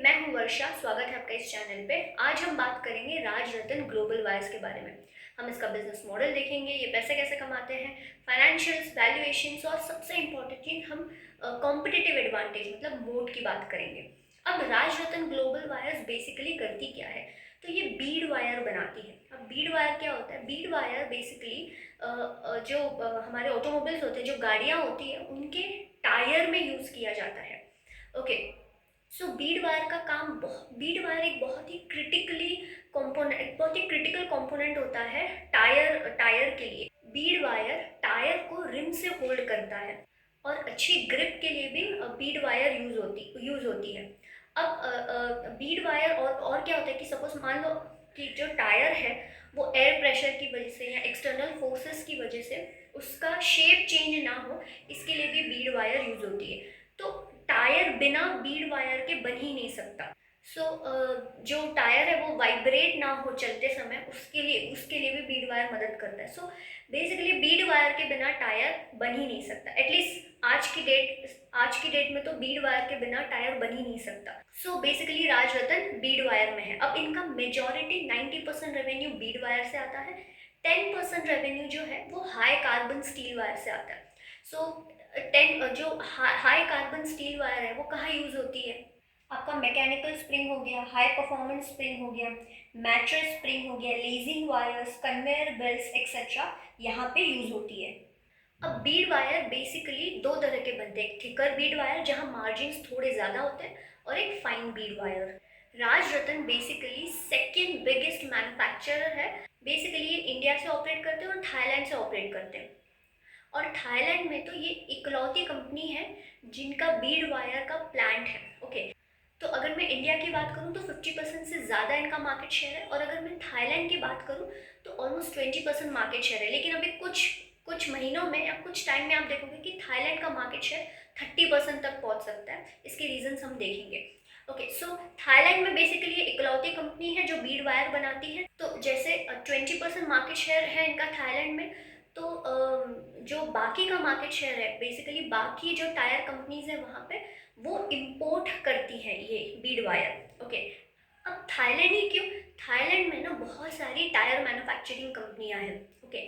मैं हूं वर्षा। स्वागत है आपका इस चैनल पे। आज हम बात करेंगे राजरत्न ग्लोबल वायर्स के बारे में। हम इसका बिजनेस मॉडल देखेंगे, ये पैसे कैसे कमाते हैं, फाइनेंशियल्स, वैल्यूएशंस और सबसे इम्पोर्टेंट चीज हम कॉम्पिटिटिव एडवांटेज मतलब मोड की बात करेंगे। अब राजरत्न ग्लोबल वायर्स बेसिकली करती क्या है, तो ये बीड वायर बनाती है। अब बीड वायर क्या होता है? बीड वायर बेसिकली जो हमारे ऑटोमोबाइल्स होते हैं, जो गाड़ियाँ होती है, उनके टायर में यूज़ किया जाता है। ओके, सो बीड वायर एक बहुत ही क्रिटिकल कंपोनेंट होता है टायर के लिए। बीड वायर टायर को रिम से होल्ड करता है और अच्छी ग्रिप के लिए भी बीड वायर यूज होती है। अब बीड वायर और क्या होता है कि सपोज मान लो कि जो टायर है वो एयर प्रेशर की वजह से या एक्सटर्नल फोर्सेस की वजह से उसका शेप चेंज ना हो, इसके लिए भी बीड वायर यूज होती है। तो टायर बिना बीड वायर के बन ही नहीं सकता। जो टायर है वो वाइब्रेट ना हो चलते समय, उसके लिए भी बीड वायर मदद करता है। बेसिकली बीड वायर के बिना टायर बन ही नहीं सकता। एटलीस्ट आज की डेट में तो बीड वायर के बिना टायर बन ही नहीं सकता। बेसिकली राजरत्न बीड वायर में है। अब इनका मेजॉरिटी 90% रेवेन्यू बीड वायर से आता है। 10% रेवेन्यू जो है वो हाई कार्बन स्टील वायर से आता है। सो 10 जो हाई कार्बन स्टील वायर है वो कहाँ यूज होती है? आपका मैकेनिकल स्प्रिंग हो गया, हाई परफॉर्मेंस स्प्रिंग हो गया, मैट्रेस स्प्रिंग हो गया, leasing wires, conveyor belts etcetera यहाँ पे यूज होती है। अब बीड वायर बेसिकली दो तरह के बनते हैं। एक थिकर बीड वायर जहाँ मार्जिन थोड़े ज़्यादा होते हैं, और एक fine Beed wire. Rajratna basically second biggest manufacturer है। बेसिकली ये इंडिया से ऑपरेट करते हैं और थाईलैंड से ऑपरेट करते हैं। और थाईलैंड में तो ये इकलौती कंपनी है जिनका बीड वायर का प्लांट है। ओके, तो अगर मैं इंडिया की बात करूँ तो 50% से ज़्यादा इनका मार्केट शेयर है, और अगर मैं थाईलैंड की बात करूँ तो ऑलमोस्ट 20% मार्केट शेयर है। लेकिन अभी कुछ कुछ महीनों में या कुछ टाइम में आप देखोगे कि थाईलैंड का मार्केट शेयर 30% तक पहुंच सकता है। इसके रीजंस हम देखेंगे। ओके, सो थाईलैंड में बेसिकली ये इकलौती कंपनी है जो बीड वायर बनाती है। तो जैसे 20% मार्केट शेयर है इनका थाईलैंड में, तो जो बाकी का मार्केट शेयर है, बेसिकली बाकी जो टायर कंपनीज है वहाँ पे वो इम्पोर्ट करती हैं ये बीड वायर। ओके, अब थाईलैंड ही क्यों? थाईलैंड में ना बहुत सारी टायर मैन्युफैक्चरिंग कंपनियां हैं। ओके,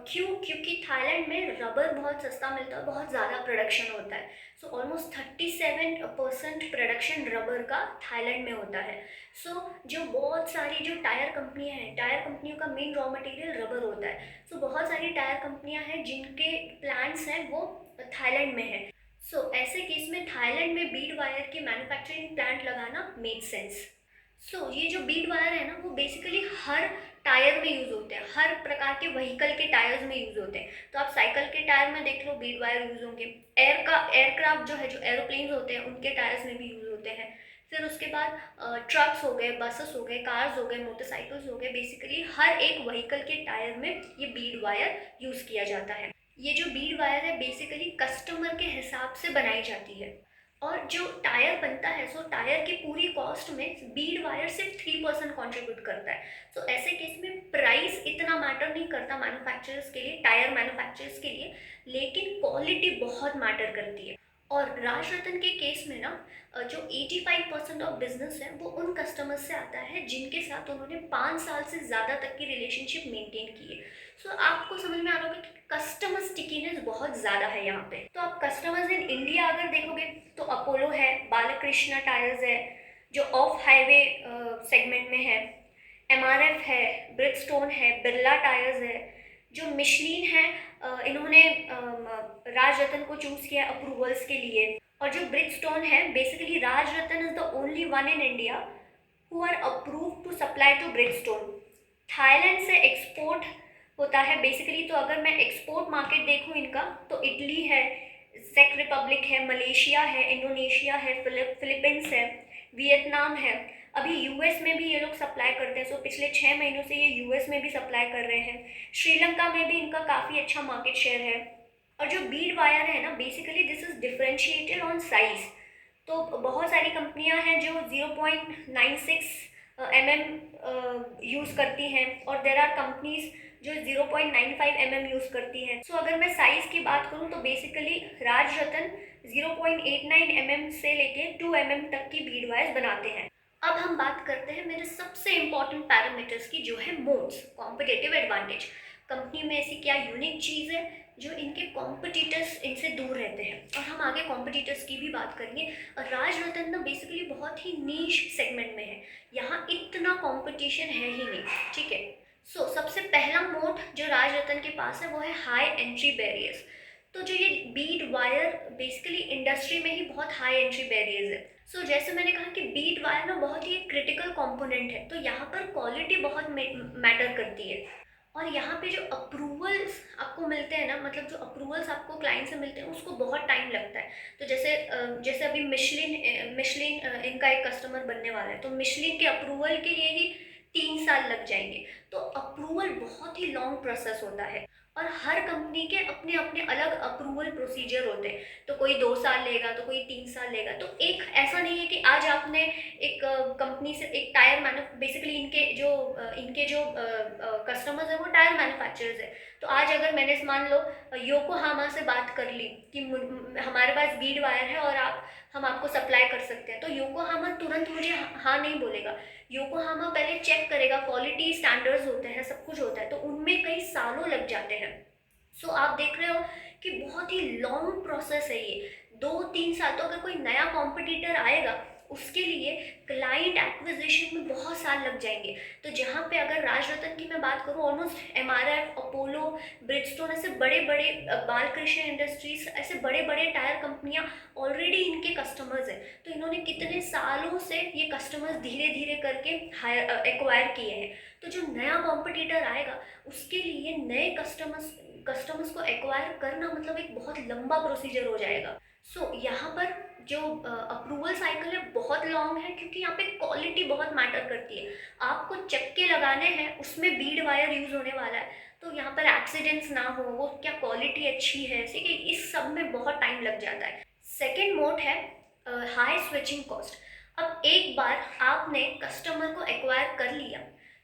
क्यों? क्योंकि थाईलैंड में रबर बहुत सस्ता मिलता है, बहुत ज़्यादा प्रोडक्शन होता है। ऑलमोस्ट 37% प्रोडक्शन रबर का थाईलैंड में होता है। जो बहुत सारी जो टायर कंपनियां हैं, टायर कंपनियों का मेन रॉ मटेरियल रबर होता है। बहुत सारी टायर कंपनियां हैं जिनके प्लांट्स हैं वो थाईलैंड में है। ऐसे केस में थाईलैंड में बीड वायर की मैन्युफैक्चरिंग प्लांट लगाना मेक सेंस। ये जो बीड वायर है ना वो बेसिकली हर टायर में यूज होते हैं, हर प्रकार के व्हीकल के टायर्स में यूज होते हैं। तो आप साइकिल के टायर में देख लो बीड वायर यूज होंगे। एयरक्राफ्ट जो है, जो एरोप्लेन होते हैं, उनके टायर्स में भी यूज होते हैं। फिर उसके बाद ट्रक्स हो गए, बसेस हो गए, कार्स हो गए, मोटरसाइकिल्स हो गए। बेसिकली हर एक व्हीकल के टायर में ये बीड वायर यूज किया जाता है। ये जो बीड वायर है बेसिकली कस्टमर के हिसाब से बनाई जाती है। और जो टायर बनता है, टायर की पूरी कॉस्ट में बीड वायर सिर्फ 3% कॉन्ट्रीब्यूट करता है। ऐसे केस में प्राइस इतना मैटर नहीं करता मैन्युफैक्चरर्स के लिए, टायर मैन्युफैक्चरर्स के लिए, लेकिन क्वालिटी बहुत मैटर करती है। और राजरत्न के केस में ना जो 85% ऑफ बिजनेस है वो उन कस्टमर्स से आता है जिनके साथ उन्होंने 5 साल से ज़्यादा तक की रिलेशनशिप मेंटेन की है। आपको समझ में आ रहा होगा कि कस्टमर स्टिकीनेस बहुत ज़्यादा है यहाँ पे। तो आप कस्टमर्स इन इंडिया अगर देखोगे तो अपोलो है, बालकृष्णा टायर्स है जो ऑफ हाईवे सेगमेंट में है, एमआरएफ है, ब्रिजस्टोन है, बिरला टायर्स है। जो मिशलिन है, इन्होंने राजरत्न को चूज किया अप्रूवल्स के लिए। और जो ब्रिजस्टोन है, basically Rajratan is the only one in India who are approve to supply to Bridgestone. Thailand से एक्सपोर्ट होता है बेसिकली। तो अगर मैं एक्सपोर्ट मार्केट देखूँ इनका, तो इटली है, चेक रिपब्लिक है, मलेशिया है, इंडोनेशिया है, फिलीपींस है, वियतनाम है। अभी यूएस में भी ये लोग सप्लाई करते हैं। पिछले 6 महीनों से ये यूएस में भी सप्लाई कर रहे हैं। श्रीलंका में भी इनका काफ़ी अच्छा मार्केट शेयर है। और जो बीड वायर है ना, basically this is differentiated on size. तो बहुत सारी कंपनियां हैं जो 0.96 mm यूज़ करती हैं, और देर आर कंपनीज जो 0.95 mm यूज़ करती है। सो अगर मैं साइज़ की बात करूँ तो बेसिकली राज रतन 0.89 mm से लेके 2 mm तक की बीड वायर्स बनाते हैं। अब हम बात करते हैं मेरे सबसे इंपॉर्टेंट पैरामीटर्स की, जो है मोड्स, कॉम्पिटिटिव एडवांटेज। कंपनी में ऐसी क्या यूनिक चीज़ है जो इनके कॉम्पिटिटर्स इनसे दूर रहते हैं, और हम आगे कॉम्पिटिटर्स की भी बात करेंगे। और राज रतन ना बेसिकली बहुत ही नीश सेगमेंट में है, यहाँ इतना कंपटीशन है ही नहीं, ठीक है। सबसे पहला मोड जो राज रतन के पास है वो है हाई एंट्री बैरियर्स। तो जो ये बीड वायर बेसिकली इंडस्ट्री में ही बहुत हाई एंट्री बैरियर्स है। जैसे मैंने कहा कि बीड वायर ना बहुत ही क्रिटिकल कंपोनेंट है, तो यहाँ पर क्वालिटी बहुत मैटर करती है। और यहाँ पे जो अप्रूवल्स आपको मिलते हैं ना, मतलब जो अप्रूवल्स आपको क्लाइंट से मिलते हैं उसको बहुत टाइम लगता है। तो जैसे अभी मिशलिन इनका एक कस्टमर बनने वाला है, तो मिशलिन के अप्रूवल के लिए ही 3 साल लग जाएंगे। तो अप्रूवल बहुत ही लॉन्ग प्रोसेस होता है, और हर कंपनी के अपने अपने अलग अप्रूवल प्रोसीजर होते हैं। तो कोई 2 साल लेगा, तो कोई 3 साल लेगा। तो एक ऐसा नहीं है कि आज आपने एक कंपनी से एक टायर बेसिकली इनके जो कस्टमर्स हैं वो टायर मैन्युफैक्चरर्स है। तो आज अगर मैंने मान लो योकोहामा से बात कर ली कि हमारे पास बीड वायर है और हम आपको सप्लाई कर सकते हैं, तो योकोहामा तुरंत मुझे हाँ नहीं बोलेगा। योकोहामा पहले चेक करेगा, क्वालिटी स्टैंडर्ड्स होते हैं, सब कुछ होता है, तो उनमें कई सालों लग जाते हैं। आप देख रहे हो कि बहुत ही लॉन्ग प्रोसेस है ये, 2-3 साल। तो अगर कोई नया कॉम्पिटिटर आएगा उसके लिए क्लाइंट एक्विजिशन में बहुत साल लग जाएंगे। तो जहाँ पे अगर राज रतन की मैं बात करूँ, ऑलमोस्ट एमआरएफ, अपोलो, ब्रिजस्टोन, ऐसे बड़े बड़े बालकृष्ण इंडस्ट्रीज, ऐसे बड़े बड़े टायर कंपनियाँ ऑलरेडी इनके कस्टमर्स हैं। तो इन्होंने कितने सालों से ये कस्टमर्स धीरे धीरे करके एक्वायर किए हैं। तो जो नया कॉम्पिटिटर आएगा उसके लिए नए कस्टमर्स को एक्वायर करना मतलब एक बहुत लंबा प्रोसीजर हो जाएगा। यहाँ पर जो अप्रूवल साइकिल है बहुत लॉन्ग है, क्योंकि यहाँ पे क्वालिटी बहुत मैटर करती है। आपको चक्के लगाने हैं, उसमें बीड वायर यूज होने वाला है, तो यहाँ पर एक्सीडेंट्स ना हो, वो क्या क्वालिटी अच्छी है, ठीक है, इस सब में बहुत टाइम लग जाता है। सेकेंड मोड है हाई स्विचिंग कॉस्ट। अब एक बार आपने कस्टमर को एक्वायर कर लिया,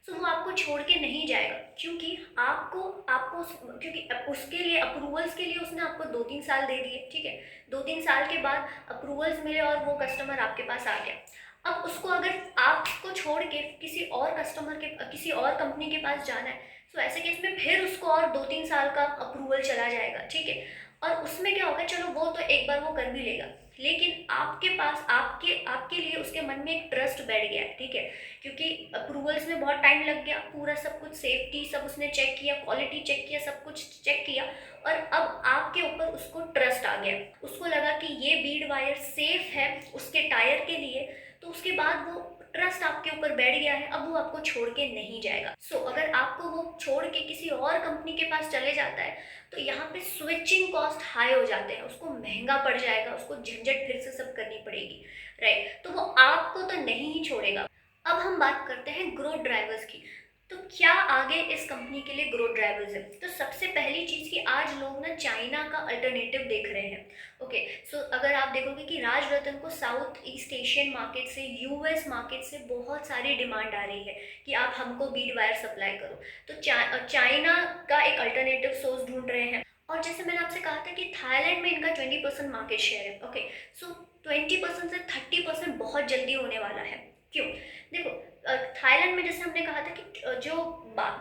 तो वो आपको छोड़ के नहीं जाएगा, क्योंकि आपको आपको क्योंकि उसके लिए अप्रूवल्स के लिए उसने आपको 2-3 साल दे दिए, ठीक है। 2-3 साल के बाद अप्रूवल्स मिले और वो कस्टमर आपके पास आ गया। अब उसको अगर आपको छोड़ के किसी और कंपनी के पास जाना है, तो ऐसे केस में फिर उसको और 2-3 साल का अप्रूवल चला जाएगा, ठीक है। और उसमें क्या होगा, चलो वो तो एक बार वो कर भी लेगा, लेकिन आपके पास आपके लिए उसके मन में एक ट्रस्ट बैठ गया है, ठीक है, क्योंकि अप्रूवल्स में बहुत टाइम लग गया, पूरा सब कुछ सेफ्टी सब उसने चेक किया, क्वालिटी चेक किया, सब कुछ चेक किया, और अब आपके ऊपर उसको ट्रस्ट आ गया। उसको लगा कि ये बीड वायर सेफ है उसके टायर के लिए, तो उसके बाद वो ट्रस्ट आपके ऊपर बैठ गया है, अब वो आपको छोड़ के नहीं जाएगा। अगर आपको वो छोड़ के किसी और कंपनी के पास चले जाता है, तो यहाँ पे स्विचिंग कॉस्ट हाई हो जाते हैं, उसको महंगा पड़ जाएगा, उसको झंझट फिर से सब करनी पड़ेगी, राइट। तो वो आपको तो नहीं ही छोड़ेगा। अब हम बात करते हैं ग्रोथ ड्राइवर्स की। तो क्या आगे इस कंपनी के लिए ग्रोथ ड्राइवर्स है? तो सबसे पहली चीज़ कि आज लोग ना चाइना का अल्टरनेटिव देख रहे हैं। ओके, अगर आप देखोगे कि राज रतन को साउथ ईस्ट एशियन मार्केट से, यूएस मार्केट से बहुत सारी डिमांड आ रही है कि आप हमको बीड वायर सप्लाई करो। तो चाइना का एक अल्टरनेटिव सोर्स ढूंढ रहे हैं। और जैसे मैंने आपसे कहा था कि थाईलैंड में इनका 20% मार्केट शेयर है। ओके, 20% से 30% बहुत जल्दी होने वाला है। क्यों? देखो, थाईलैंड में जैसे हमने कहा था कि जो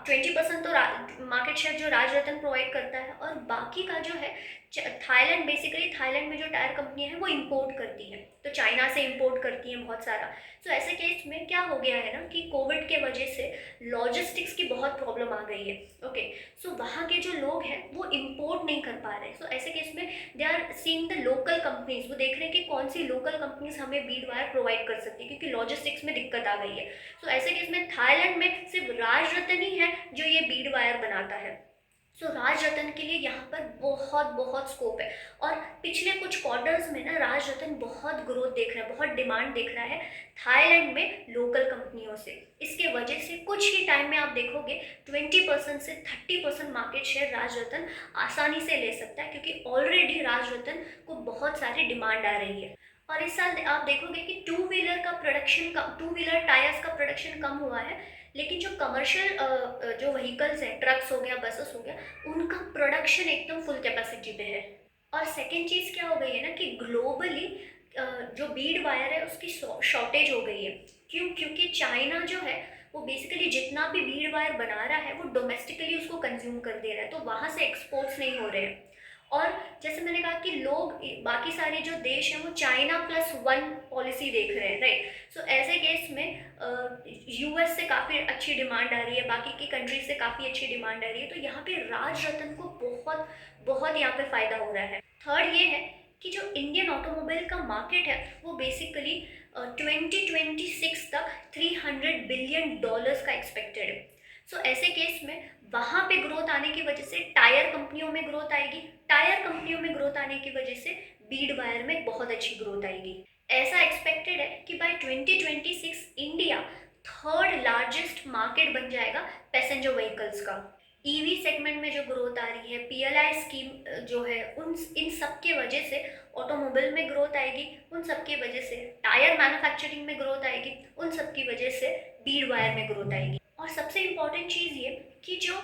20% तो मार्केट शेयर जो राज रतन प्रोवाइड करता है, और बाकी का जो है थाईलैंड में जो टायर कंपनियां हैं वो इंपोर्ट करती हैं, तो चाइना से इंपोर्ट करती हैं बहुत सारा। ऐसे केस में क्या हो गया है ना कि कोविड के वजह से लॉजिस्टिक्स की बहुत प्रॉब्लम आ गई है। ओके, वहाँ के जो लोग हैं वो इंपोर्ट नहीं कर पा रहे। ऐसे केस में they are seeing the local companies, वो देख रहे हैं कि कौन सी लोकल कंपनीज हमें बीड वायर प्रोवाइड कर सकती है, क्योंकि लॉजिस्टिक्स में दिक्कत आ गई है। ऐसे केस में थाईलैंड में सिर्फ राज रतन ही है जो ये बीड वायर बनाता है। राज रतन के लिए यहाँ पर बहुत बहुत स्कोप है, और पिछले कुछ क्वार्टर्स में ना राज रतन बहुत ग्रोथ देख रहा है, बहुत डिमांड देख रहा है थाईलैंड में लोकल कंपनियों से। इसके वजह से कुछ ही टाइम में आप देखोगे 20% से 30% मार्केट शेयर राज रतन आसानी से ले सकता है, क्योंकि ऑलरेडी राज रतन को बहुत सारी डिमांड आ रही है। और इस साल आप देखोगे कि टू व्हीलर टायर्स का प्रोडक्शन कम हुआ है, लेकिन जो कमर्शियल जो व्हीकल्स हैं, ट्रक्स हो गया, बसेस हो गया, उनका प्रोडक्शन एकदम फुल कैपेसिटी पे है। और सेकेंड चीज़ क्या हो गई है ना कि ग्लोबली जो बीड वायर है उसकी शॉर्टेज हो गई है। क्यों? क्योंकि चाइना जो है वो बेसिकली जितना भी बीड वायर बना रहा है वो डोमेस्टिकली उसको कंज्यूम कर दे रहा है, तो वहाँ से एक्सपोर्ट्स नहीं हो रहे हैं। और जैसे मैंने कहा कि लोग, बाकी सारे जो देश हैं वो चाइना प्लस वन पॉलिसी देख रहे हैं, राइट। सो ऐसे केस में यूएस से काफ़ी अच्छी डिमांड आ रही है, बाकी की कंट्रीज से काफ़ी अच्छी डिमांड आ रही है, तो यहाँ पे राज रतन को बहुत बहुत यहाँ पे फ़ायदा हो रहा है। थर्ड ये है कि जो इंडियन ऑटोमोबाइल का मार्केट है वो बेसिकली 2026 तक $300 बिलियन का एक्सपेक्टेड है। सो ऐसे केस में वहाँ पे ग्रोथ आने की वजह से टायर कंपनियों में ग्रोथ आएगी, टायर कंपनियों में ग्रोथ आने की वजह से बीड वायर में बहुत अच्छी ग्रोथ आएगी। ऐसा एक्सपेक्टेड है कि by 2026 India third largest market बन जाएगा पैसेंजर व्हीकल्स का। ईवी सेगमेंट में जो ग्रोथ आ रही है, पीएलआई स्कीम जो है, उन इन सब के वजह से ऑटोमोबाइल में ग्रोथ आएगी, उन सब की वजह से टायर मैन्युफैक्चरिंग में ग्रोथ आएगी, उन सब की वजह से बीड वायर में ग्रोथ आएगी। और सबसे इम्पॉर्टेंट चीज़ ये कि जो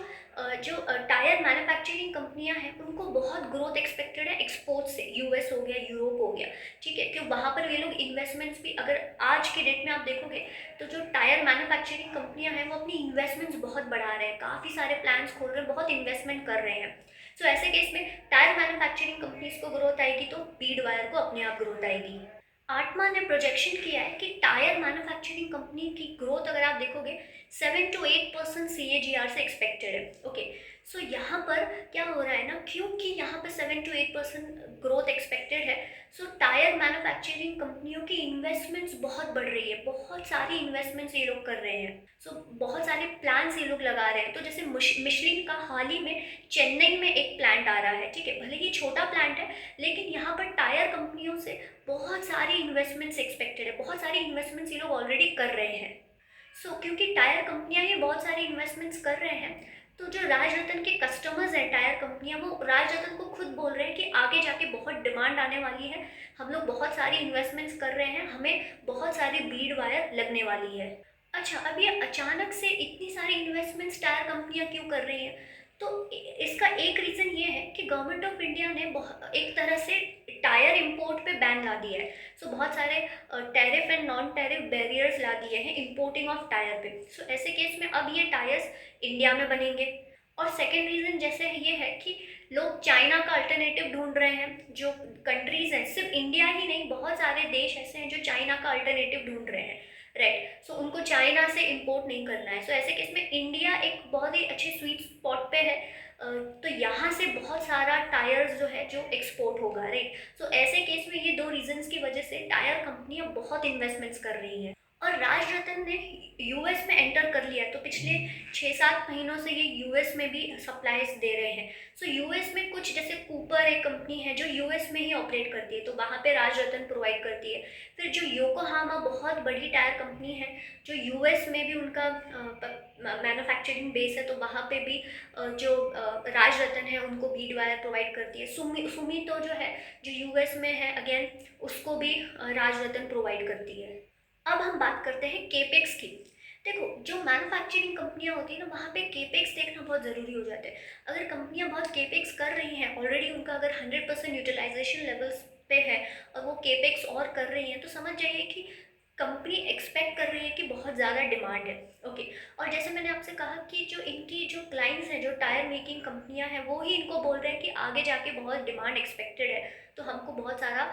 टायर मैन्युफैक्चरिंग कंपनियां हैं उनको बहुत ग्रोथ एक्सपेक्टेड है एक्सपोर्ट से, यूएस हो गया, यूरोप हो गया, ठीक है, कि वहाँ पर ये लोग इन्वेस्टमेंट्स भी, अगर आज के डेट में आप देखोगे तो जो टायर मैन्युफैक्चरिंग कंपनियां हैं वो अपनी इन्वेस्टमेंट्स बहुत बढ़ा रहे हैं, काफ़ी सारे प्लान्स खोल रहे हैं, बहुत इन्वेस्टमेंट कर रहे हैं। सो ऐसे केस में टायर मैन्युफैक्चरिंग कंपनीज को ग्रोथ आएगी तो बीड वायर को अपने आप ग्रोथ आएगी। आर्टमा ने प्रोजेक्शन किया है कि टायर मैन्युफैक्चरिंग कंपनी की ग्रोथ अगर आप देखोगे 7 to 8% CAGR से एक्सपेक्टेड है। ओके, सो यहाँ पर क्या हो रहा है ना, क्योंकि यहाँ पर 7 to 8% ग्रोथ एक्सपेक्टेड है, सो टायर मैन्युफैक्चरिंग कंपनियों की इन्वेस्टमेंट्स बहुत बढ़ रही है, बहुत सारी इन्वेस्टमेंट्स ये लोग कर रहे हैं। सो बहुत सारे प्लान्स ये लोग लगा रहे हैं। तो जैसे मिशलिन का हाल ही में चेन्नई में एक प्लांट आ रहा है, ठीक है, भले ही छोटा प्लांट है, लेकिन यहाँ पर टायर कंपनियों से बहुत सारी इन्वेस्टमेंट्स एक्सपेक्टेड है, बहुत सारी इन्वेस्टमेंट्स ये लोग ऑलरेडी कर रहे हैं। क्योंकि टायर कंपनियां ही बहुत सारी इन्वेस्टमेंट्स कर रहे हैं, तो जो राज रतन के कस्टमर्स हैं टायर कंपनियां, वो राज रतन को खुद बोल रहे हैं कि आगे जाके बहुत डिमांड आने वाली है, हम लोग बहुत सारी इन्वेस्टमेंट्स कर रहे हैं, हमें बहुत सारी बीड वायर लगने वाली है। अच्छा, अब ये अचानक से इतनी सारी इन्वेस्टमेंट्स टायर कंपनियां क्यों कर रही हैं? तो इसका एक रीज़न ये है कि गवर्नमेंट ऑफ इंडिया ने एक तरह से टायर इंपोर्ट पे बैन ला दिया है। बहुत सारे tariff and non tariff barriers ला दिए हैं इंपोर्टिंग ऑफ टायर पे। ऐसे केस में अब ये टायर्स इंडिया में बनेंगे। और सेकेंड रीज़न जैसे ये है कि लोग चाइना का अल्टरनेटिव ढूंढ रहे हैं, जो कंट्रीज़ हैं, सिर्फ इंडिया ही नहीं, बहुत सारे देश ऐसे हैं जो चाइना का अल्टरनेटिव ढूंढ रहे हैं, राइट। उनको चाइना से इंपोर्ट नहीं करना है। ऐसे केस में इंडिया एक बहुत ही अच्छे स्वीट स्पॉट पे है, तो यहाँ से बहुत सारा टायर्स जो है जो एक्सपोर्ट होगा, राइट। ऐसे केस में ये दो रीजंस की वजह से टायर कंपनियां बहुत इन्वेस्टमेंट्स कर रही हैं। और राज रतन ने यूएस में एंटर कर लिया, तो पिछले 6-7 महीनों से ये यूएस में भी सप्लाईज दे रहे हैं। यूएस में कुछ, जैसे कूपर एक कंपनी है जो यूएस में ही ऑपरेट करती है, तो वहाँ पे राज रतन प्रोवाइड करती है। फिर जो योकोहामा बहुत बड़ी टायर कंपनी है जो यूएस में भी उनका मैन्युफैक्चरिंग बेस है, तो वहाँ पे भी जो राज रतन है उनको बीड वायर प्रोवाइड करती है। सुमितो जो है जो यूएस में है, अगेन उसको भी राज रतन प्रोवाइड करती है। अब हम बात करते हैं केपेक्स की। देखो, जो मैन्युफैक्चरिंग कंपनियां होती है ना, वहाँ पे केपेक्स देखना बहुत ज़रूरी हो जाता है। अगर कंपनियां बहुत केपेक्स कर रही हैं ऑलरेडी, उनका अगर 100% यूटिलाइजेशन लेवल्स पे है और वो केपेक्स और कर रही हैं, तो समझ जाइए कि कंपनी एक्सपेक्ट कर रही है कि बहुत ज़्यादा डिमांड है। ओके, और जैसे मैंने आपसे कहा कि जो इनकी जो क्लाइंट्स हैं, जो टायर मेकिंग कंपनियां हैं, वो ही इनको बोल रहे हैं कि आगे जाके बहुत डिमांड एक्सपेक्टेड है, तो हमको बहुत सारा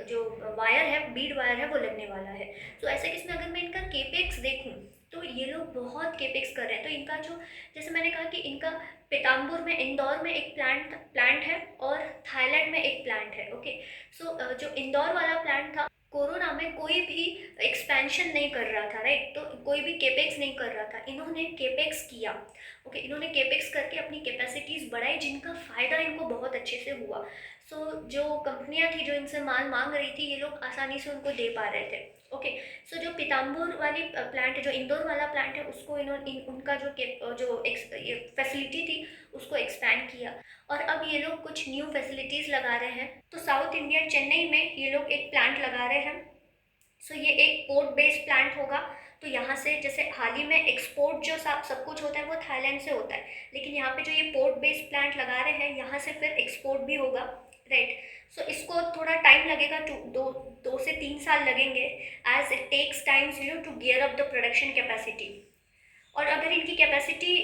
जो वायर है, बीड वायर है, वो लगने वाला है। ऐसे केस में अगर मैं इनका केपेक्स देखूं तो ये लोग बहुत केपेक्स कर रहे हैं। तो इनका जो, जैसे मैंने कहा कि इनका पीताम्बुर में, इंदौर में एक प्लांट है और थाईलैंड में एक प्लांट है। ओके, जो इंदौर वाला प्लांट था, कोरोना में कोई भी एक्सपेंशन नहीं कर रहा था, राइट, तो कोई भी केपेक्स नहीं कर रहा था, इन्होंने केपेक्स किया। ओके, इन्होंने केपेक्स करके अपनी कैपेसिटीज़ बढ़ाई, जिनका फ़ायदा इनको बहुत अच्छे से हुआ। जो कंपनियां थी जो इनसे माल मांग रही थी, ये लोग आसानी से उनको दे पा रहे थे। ओके, जो पीताम्बुर वाली प्लांट है, जो इंदौर वाला प्लांट है, उसको इन्होंने उनका ये फैसिलिटी थी उसको एक्सपैंड किया, और अब ये लोग कुछ न्यू फैसिलिटीज़ लगा रहे हैं। तो साउथ इंडिया, चेन्नई में ये लोग एक प्लांट लगा रहे हैं सो ये एक पोर्ट बेस्ड प्लांट होगा। तो यहाँ से जैसे हाल ही में एक्सपोर्ट जो सब कुछ होता है वो थाईलैंड से होता है, लेकिन यहाँ पे जो ये पोर्ट बेस्ड प्लांट लगा रहे हैं यहाँ से फिर एक्सपोर्ट भी होगा, राइट। सो इसको थोड़ा टाइम लगेगा, दो से 3 साल लगेंगे, as it takes times to gear up the production capacity. और अगर इनकी कैपेसिटी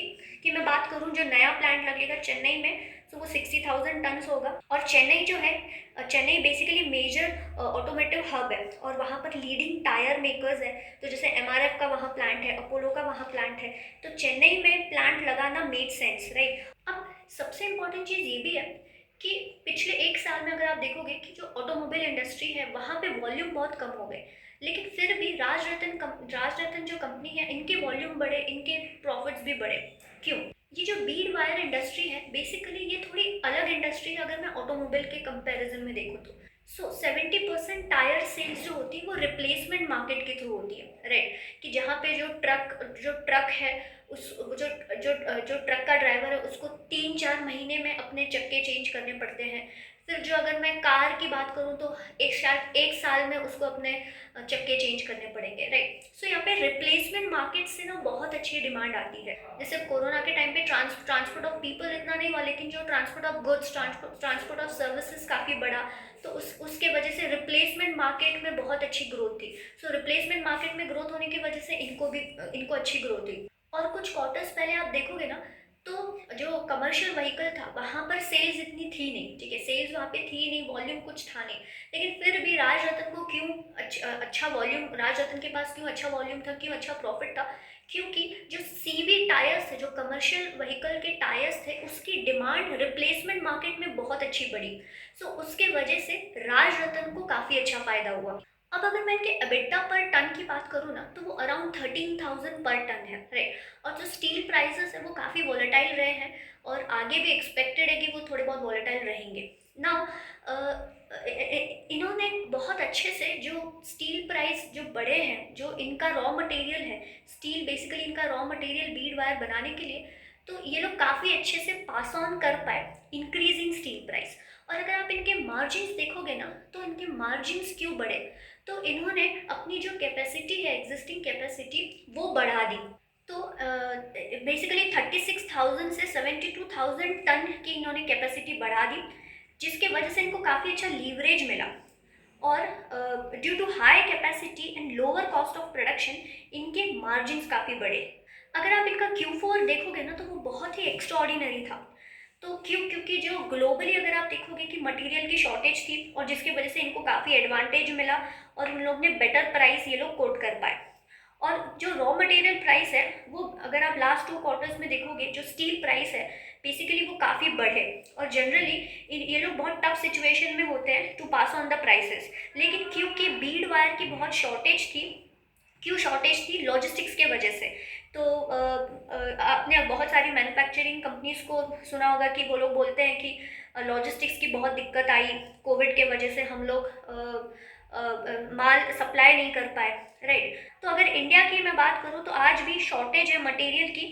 की मैं बात करूँ, जो नया प्लांट लगेगा चेन्नई में, तो वो 60,000 टन होगा। और चेन्नई जो है, Chennai basically major automotive hub है और वहाँ पर लीडिंग टायर मेकर्स है। तो जैसे एमआरएफ का वहाँ प्लांट है, अपोलो का वहाँ प्लांट है, तो चेन्नई में प्लांट लगाना मेड सेंस, राइट। अब सबसे इम्पोर्टेंट चीज़ ये भी है कि पिछले 1 साल में अगर आप देखोगे कि जो ऑटोमोबाइल इंडस्ट्री है वहाँ पे वॉल्यूम बहुत कम हो गए, लेकिन फिर भी राजरतन जो कंपनी है, इनके वॉल्यूम बढ़े, इनके प्रॉफिट्स भी बढ़े। क्यों? ये जो बीड वायर इंडस्ट्री है बेसिकली ये थोड़ी अलग इंडस्ट्री है अगर मैं ऑटोमोबाइल के कंपैरिजन में देखूँ तो। 70% टायर सेल्स जो होती है वो रिप्लेसमेंट मार्केट के थ्रू होती है, राइट। कि जहाँ पे जो ट्रक है, उस जो ट्रक का ड्राइवर है उसको 3-4 महीने में अपने चक्के चेंज करने पड़ते हैं। फिर जो अगर मैं कार की बात करूँ तो एक साल में उसको अपने चक्के चेंज करने पड़ेंगे, राइट। सो यहाँ पे रिप्लेसमेंट मार्केट से ना बहुत अच्छी डिमांड आती है। जैसे कोरोना के टाइम पे ट्रांसपोर्ट ऑफ पीपल इतना नहीं हुआ, लेकिन जो transport of goods, transport of services काफ़ी बढ़ा, तो उसके वजह से रिप्लेसमेंट मार्केट में बहुत अच्छी ग्रोथ थी। सो रिप्लेसमेंट मार्केट में ग्रोथ होने की वजह से इनको अच्छी ग्रोथ हुई। और कुछ क्वार्टर्स पहले आप देखोगे ना, तो जो कमर्शियल व्हीकल था वहाँ पर सेल्स इतनी थी नहीं, ठीक है, सेल्स वहाँ पे थी नहीं, वॉल्यूम कुछ था नहीं, लेकिन फिर भी राजरतन को क्यों अच्छा वॉल्यूम, राजरतन के पास क्यों अच्छा वॉल्यूम था, क्यों अच्छा प्रॉफिट था? क्योंकि जो सीवी टायर्स थे, जो कमर्शियल व्हीकल के टायर्स थे, उसकी डिमांड रिप्लेसमेंट मार्केट में बहुत अच्छी बढ़ी। सो उसके वजह से राजरतन को काफ़ी अच्छा फायदा हुआ। अब अगर मैं इनके एबिटा पर टन की बात करूँ ना, तो वो अराउंड 13,000 पर टन है, राइट। और जो स्टील प्राइसेस है वो काफ़ी वॉलेटाइल रहे हैं और आगे भी एक्सपेक्टेड है कि वो थोड़े बहुत वॉलेटाइल रहेंगे। नाउ इन्होंने बहुत अच्छे से जो स्टील प्राइस जो बढ़े हैं, जो इनका रॉ मटेरियल है स्टील, बेसिकली इनका रॉ मटेरियल बीड वायर बनाने के लिए, तो ये लोग काफ़ी अच्छे से पास ऑन कर पाए इंक्रीजिंग स्टील प्राइस। और अगर आप इनके मार्जिन्स देखोगे ना, तो इनके मार्जिन्स क्यों बढ़े? तो इन्होंने अपनी जो कैपेसिटी है, एग्जिस्टिंग कैपेसिटी, वो बढ़ा दी। तो बेसिकली 36,000 से 72,000 टन की इन्होंने कैपेसिटी बढ़ा दी, जिसके वजह से इनको काफ़ी अच्छा लीवरेज मिला। और due to high capacity and lower cost of production, इनके मार्जिन्स काफ़ी बढ़े। अगर आप इनका Q4 देखोगे ना, तो वो बहुत ही एक्स्ट्राऑर्डिनरी था। तो क्यों? क्योंकि जो ग्लोबली अगर आप देखोगे कि मटेरियल की शॉर्टेज थी, और जिसकी वजह से इनको काफ़ी एडवांटेज मिला और उन लोग ने बेटर प्राइस ये लोग कोट कर पाए। और जो रॉ मटेरियल प्राइस है वो अगर आप लास्ट 2 क्वार्टर्स में देखोगे, जो स्टील प्राइस है बेसिकली वो काफ़ी बढ़े। और जनरली ये लोग बहुत टफ सिचुएशन में होते हैं to pass on the prices, लेकिन क्योंकि बीड वायर की बहुत शॉर्टेज थी, क्यों शॉर्टेज थी? लॉजिस्टिक्स के वजह से। तो आपने बहुत सारी मैन्युफैक्चरिंग कंपनीज को सुना होगा कि वो लोग बोलते हैं कि लॉजिस्टिक्स की बहुत दिक्कत आई, कोविड के वजह से हम लोग माल सप्लाई नहीं कर पाए, राइट। तो अगर इंडिया की मैं बात करूँ तो आज भी शॉर्टेज है मटेरियल की,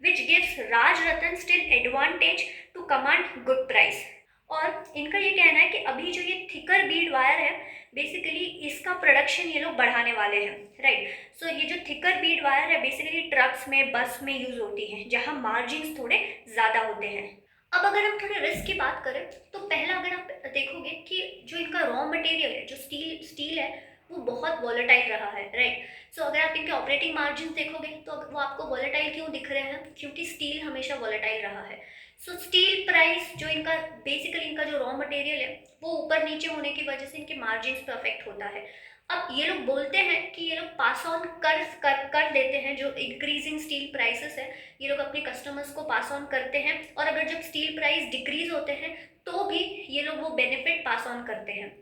which gives Rajratan still advantage to command good price. और इनका ये कहना है कि अभी जो ये थिकर बीड वायर है बेसिकली इसका प्रोडक्शन ये लोग बढ़ाने वाले हैं, राइट। सो ये जो थिकर बीड वायर है बेसिकली ट्रक्स में, बस में यूज़ होती है, जहाँ मार्जिन्स थोड़े ज़्यादा होते हैं। अब अगर हम थोड़े रिस्क की बात करें, तो पहला अगर आप देखोगे कि जो इनका रॉ मटेरियल है, जो स्टील है, वो बहुत वॉलेटाइल रहा है, राइट। सो अगर आप इनके ऑपरेटिंग मार्जिन देखोगे तो वो आपको वॉलेटाइल क्यों दिख रहे हैं? क्योंकि स्टील हमेशा वॉलेटाइल रहा है। सो स्टील प्राइस जो इनका बेसिकली इनका जो रॉ मटेरियल है वो ऊपर नीचे होने की वजह से इनके मार्जिन पे अफेक्ट होता है। अब ये लोग बोलते हैं कि ये लोग पास ऑन कर देते हैं, जो इंक्रीजिंग स्टील प्राइसेस है ये लोग अपने कस्टमर्स को पास ऑन करते हैं, और अगर जब स्टील प्राइस डिक्रीज होते हैं तो भी ये लोग वो बेनिफिट पास ऑन करते हैं,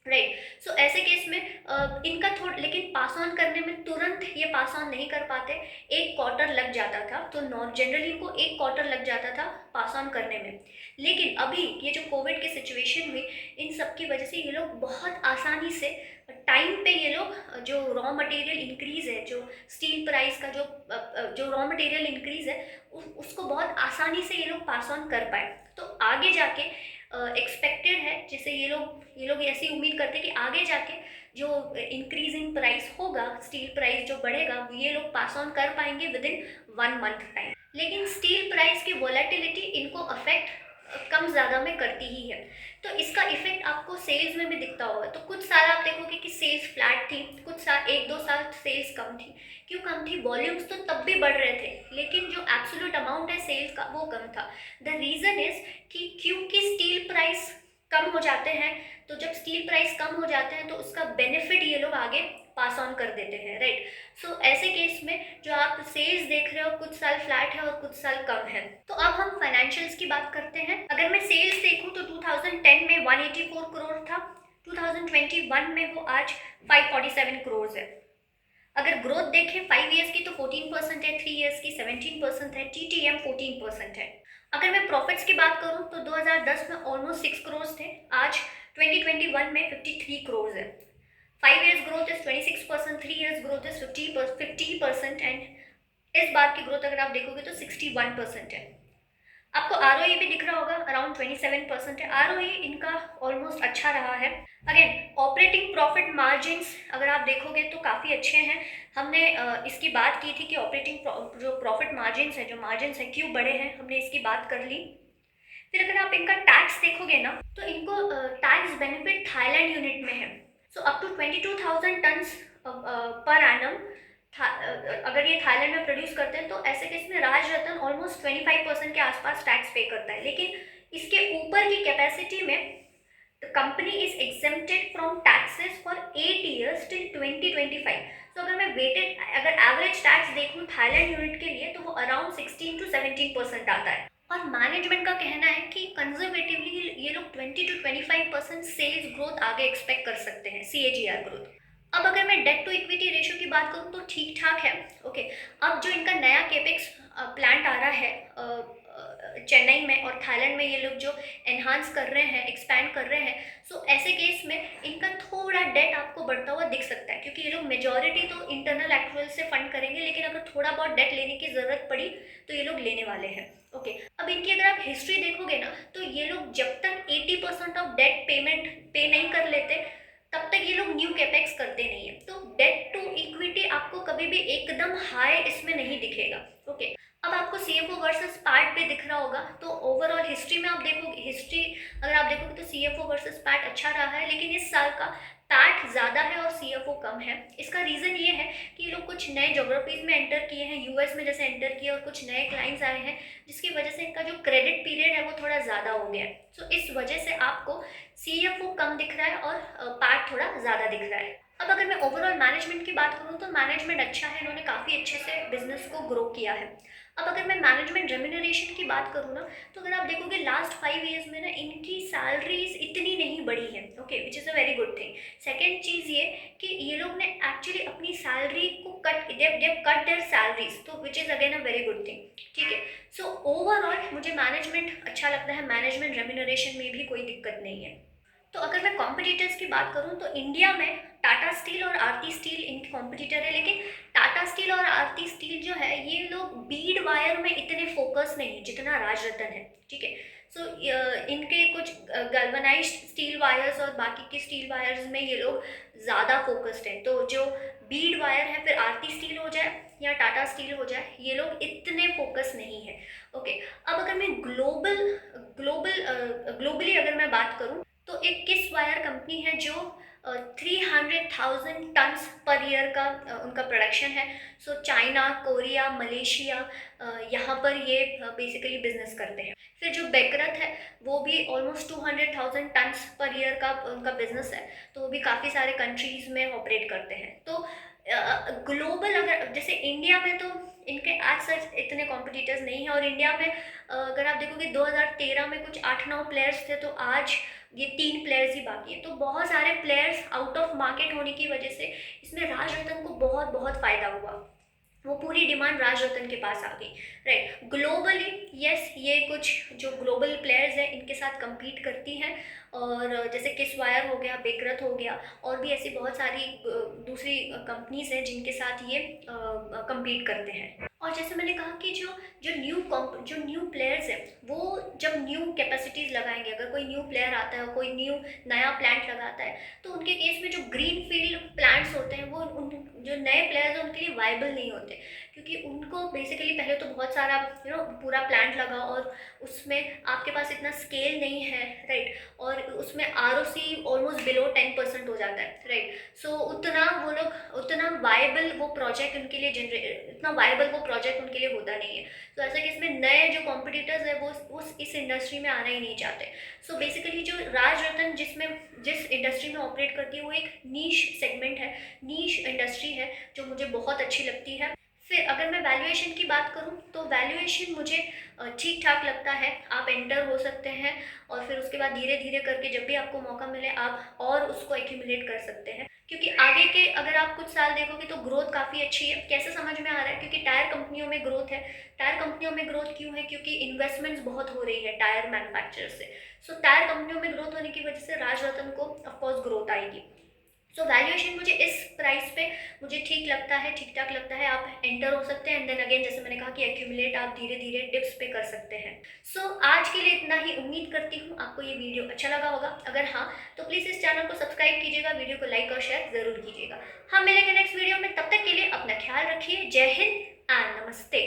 राइट। सो ऐसे केस में इनका थोड़ा, लेकिन पास ऑन करने में तुरंत ये पास ऑन नहीं कर पाते, 1 क्वार्टर लग जाता था। तो जनरली इनको 1 क्वार्टर लग जाता था पास ऑन करने में। लेकिन अभी ये जो कोविड की सिचुएशन हुई, इन सब की वजह से ये लोग बहुत आसानी से टाइम पे ये लोग जो रॉ मटेरियल इंक्रीज है, जो स्टील प्राइस का जो रॉ मटेरियल इंक्रीज है उसको बहुत आसानी से ये लोग पास ऑन कर पाए। तो आगे जाके एक्सपेक्टेड है, जैसे ये लोग ऐसी उम्मीद करते हैं कि आगे जाके जो इंक्रीज इन प्राइस होगा, स्टील प्राइस जो बढ़ेगा, ये लोग पास ऑन कर पाएंगे विद इन 1 मंथ टाइम। लेकिन स्टील प्राइस की वॉलेटिलिटी इनको अफेक्ट कम ज़्यादा में करती ही है। तो इसका इफेक्ट आपको सेल्स में भी दिखता होगा। तो कुछ साल आप देखोगे कि सेल्स फ्लैट थी, कुछ साल 1-2 साल सेल्स कम थी। क्यों कम थी? वॉल्यूम्स तो तब भी बढ़ रहे थे, लेकिन जो एब्सोल्यूट अमाउंट है सेल्स का वो कम था। द रीज़न इज कि क्योंकि स्टील प्राइस कम हो जाते हैं, तो जब स्टील प्राइस कम हो जाते हैं तो उसका बेनिफिट ये लोग आगे पास ऑन कर देते हैं, राइट। सो ऐसे केस में जो आप सेल्स देख रहे हो, कुछ साल फ्लैट है और कुछ साल कम है। तो अब हम फाइनेंशियल्स की बात करते हैं। अगर मैं सेल्स देखूं तो 2010 में 184 करोड़ था, 2021 में वो आज 547 करोड़ है। अगर ग्रोथ देखें 5 ईयर्स की तो 14% है, 3 ईयर्स की 17% है, TTM 14% है। अगर मैं प्रॉफिट्स की बात करूं तो 2010 में ऑलमोस्ट 6 करोड़ थे, आज 2021 में 53 करोड़ है। 5 years growth is 26%, 3 years growth is 50% and इस बार की ग्रोथ अगर आप देखोगे तो 61% है। आपको ROE भी दिख रहा होगा, अराउंड 27% है। ROE इनका ऑलमोस्ट अच्छा रहा है। अगेन ऑपरेटिंग प्रॉफिट मार्जिन्स अगर आप देखोगे तो काफ़ी अच्छे हैं। हमने इसकी बात की थी कि ऑपरेटिंग जो प्रॉफिट मार्जिन्स है, जो मार्जिन्स है क्यों बड़े हैं, हमने इसकी बात कर ली। फिर अगर आप इनका टैक्स देखोगे ना तो इनको टैक्स बेनिफिट थाईलैंड यूनिट में है। सो अप टू 22,000 टन्स पर एनम अगर ये थाईलैंड में प्रोड्यूस करते हैं तो ऐसे केस में राज रतन ऑलमोस्ट 25% के आसपास टैक्स पे करता है। लेकिन इसके ऊपर की कैपेसिटी में the company is exempted from taxes for 8 years till 2025। तो अगर मैं वेटेड अगर एवरेज टैक्स देखूँ थाईलैंड यूनिट के लिए तो वो अराउंड 16 to 17% आता है। और मैनेजमेंट का कहना है कि कंजर्वेटिवली ये लोग 20 to 25% सेल्स ग्रोथ आगे एक्सपेक्ट कर सकते हैं, CAGR ग्रोथ। अब अगर मैं डेट टू इक्विटी रेशियो की बात करूँ तो ठीक ठाक है, ओके। अब जो इनका नया केपेक्स प्लांट आ रहा है चेन्नई में और थाईलैंड में, ये लोग जो एनहांस कर रहे हैं, एक्सपैंड कर रहे हैं, सो ऐसे केस में इनका थोड़ा डेट आपको बढ़ता हुआ दिख सकता है, क्योंकि ये लोग मेजॉरिटी तो इंटरनल एक्चुअल से फंड करेंगे, लेकिन अगर थोड़ा बहुत डेट लेने की ज़रूरत पड़ी तो ये लोग लेने वाले हैं, ओके। अब इनकी अगर आप हिस्ट्री देखोगे ना तो ये लोग जब तक 80% ऑफ डेट पेमेंट पे नहीं कर लेते तब तक ये लोग न्यू कैपेक्स करते नहीं है। तो डेट टू इक्विटी आपको कभी भी एकदम हाई इसमें नहीं दिखेगा, ओके। अब आपको CFO वर्सेस पैट पे दिख रहा होगा। तो ओवरऑल हिस्ट्री में आप देखोगे, हिस्ट्री अगर आप देखोगे तो CFO वर्सेस पैट अच्छा रहा है, लेकिन इस साल का पैट ज़्यादा है और CFO कम है। इसका रीज़न ये है कि ये लोग कुछ नए जोग्राफीज में एंटर किए हैं, US में जैसे एंटर किए और कुछ नए क्लाइंट्स आए हैं, जिसकी वजह से इनका जो क्रेडिट पीरियड है वो थोड़ा ज़्यादा हो गया है। सो इस वजह से आपको CFO कम दिख रहा है और पैट थोड़ा ज़्यादा दिख रहा है। अब अगर मैं ओवरऑल मैनेजमेंट की बात करूँ तो मैनेजमेंट अच्छा है, इन्होंने काफ़ी अच्छे से बिजनेस को ग्रो किया है। अब अगर मैं मैनेजमेंट रेम्यूनरेशन की बात करूँ ना तो अगर आप देखोगे लास्ट 5 years में ना इनकी सैलरीज इतनी नहीं बढ़ी है, okay, which is a very good thing. Second चीज़ ये कि ये लोग ने एक्चुअली अपनी सैलरी को कट देयर सैलरीज, तो which is again a very good thing, ठीक है। सो ओवरऑल मुझे मैनेजमेंट अच्छा लगता है, मैनेजमेंट रेम्यूनरेशन में भी कोई दिक्कत नहीं है। तो अगर मैं कॉम्पिटिटर्स की बात करूं तो इंडिया में टाटा स्टील और आरती स्टील इनके कॉम्पिटिटर है, लेकिन टाटा स्टील और आरती स्टील जो है ये लोग बीड वायर में इतने फोकस नहीं जितना राज रतन है, ठीक है। सो इनके कुछ गल्वनाइज्ड स्टील वायर्स और बाकी के स्टील वायर्स में ये लोग ज़्यादा फोकस्ड हैं। तो जो बीड वायर है, फिर आरती स्टील हो जाए या टाटा स्टील हो जाए, ये लोग इतने फोकस नहीं है, ओके। अब अगर मैं ग्लोबली अगर मैं बात करूं तो एक किस वायर कंपनी है जो 300,000 टन्स पर ईयर का उनका प्रोडक्शन है। सो चाइना, कोरिया, मलेशिया, यहाँ पर ये बेसिकली बिजनेस करते हैं। फिर जो बेकरत है वो भी ऑलमोस्ट 200,000 टन्स पर ईयर का उनका बिजनेस है, तो वो भी काफ़ी सारे कंट्रीज़ में ऑपरेट करते हैं। तो ग्लोबल अगर जैसे इंडिया में तो इनके आज सच इतने कॉम्पिटिटर्स नहीं हैं, और इंडिया में अगर आप देखोगे 2013 में कुछ 8-9 प्लेयर्स थे, तो आज ये 3 प्लेयर्स ही बाकी है। तो बहुत सारे प्लेयर्स आउट ऑफ मार्केट होने की वजह से इसमें राज रतन को बहुत बहुत फ़ायदा हुआ, वो पूरी डिमांड राज रतन के पास आ गई, राइट। ग्लोबली यस, ये कुछ जो ग्लोबल प्लेयर्स हैं इनके साथ compete करती हैं, और जैसे किस वायर हो गया, बेकरत हो गया, और भी ऐसी बहुत सारी दूसरी कंपनीज हैं जिनके साथ ये compete करते हैं। और जैसे मैंने कहा कि जो न्यू प्लेयर्स हैं वो जब न्यू कैपेसिटीज़ लगाएंगे, अगर कोई न्यू प्लेयर आता है, कोई नया प्लांट लगाता है, तो उनके केस में जो ग्रीन फील्ड प्लांट्स होते हैं वो उन जो नए प्लेयर्स हैं उनके लिए वाइबल नहीं होते, क्योंकि उनको बेसिकली पहले तो बहुत सारा पूरा प्लांट लगा और उसमें आपके पास इतना स्केल नहीं है, राइट, और उसमें ROC ऑलमोस्ट बिलो 10% हो जाता है, राइट। सो उतना वायबल वो प्रोजेक्ट उनके लिए जनरेट इतना वायबल वो प्रोजेक्ट उनके लिए होता नहीं है। तो ऐसा कि इसमें नए जो कॉम्पिटिटर्स है वो इस इंडस्ट्री में आना ही नहीं चाहते। सो बेसिकली जो राज रतन जिस इंडस्ट्री में ऑपरेट करती है वो एक नीश सेगमेंट है, नीश इंडस्ट्री है, जो मुझे बहुत अच्छी लगती है। फिर अगर मैं वैल्यूएशन की बात करूं तो वैल्यूएशन मुझे ठीक ठाक लगता है। आप एंटर हो सकते हैं और फिर उसके बाद धीरे धीरे करके जब भी आपको मौका मिले आप और उसको एक्यूमुलेट कर सकते हैं, क्योंकि आगे के अगर आप कुछ साल देखोगे तो ग्रोथ काफ़ी अच्छी है। कैसे समझ में आ रहा है? क्योंकि टायर कंपनियों में ग्रोथ है। टायर कंपनियों में ग्रोथ क्यों है? क्योंकि इन्वेस्टमेंट्स बहुत हो रही है टायर मैन्युफैक्चरर से। सो टायर कंपनियों में ग्रोथ होने की वजह से राज रतन को ऑफकोर्स ग्रोथ आएगी। सो वैल्यूएशन मुझे इस प्राइस पे मुझे ठीक लगता है, ठीक ठाक लगता है। आप एंटर हो सकते हैं एंड देन अगेन जैसे मैंने कहा कि एक्यूमुलेट आप धीरे धीरे डिप्स पे कर सकते हैं। सो आज के लिए इतना ही। उम्मीद करती हूँ आपको ये वीडियो अच्छा लगा होगा। अगर हाँ तो प्लीज़ इस चैनल को सब्सक्राइब कीजिएगा, वीडियो को लाइक और शेयर ज़रूर कीजिएगा। हम मिलेंगे नेक्स्ट वीडियो में, तब तक के लिए अपना ख्याल रखिए। जय हिंद एंड नमस्ते।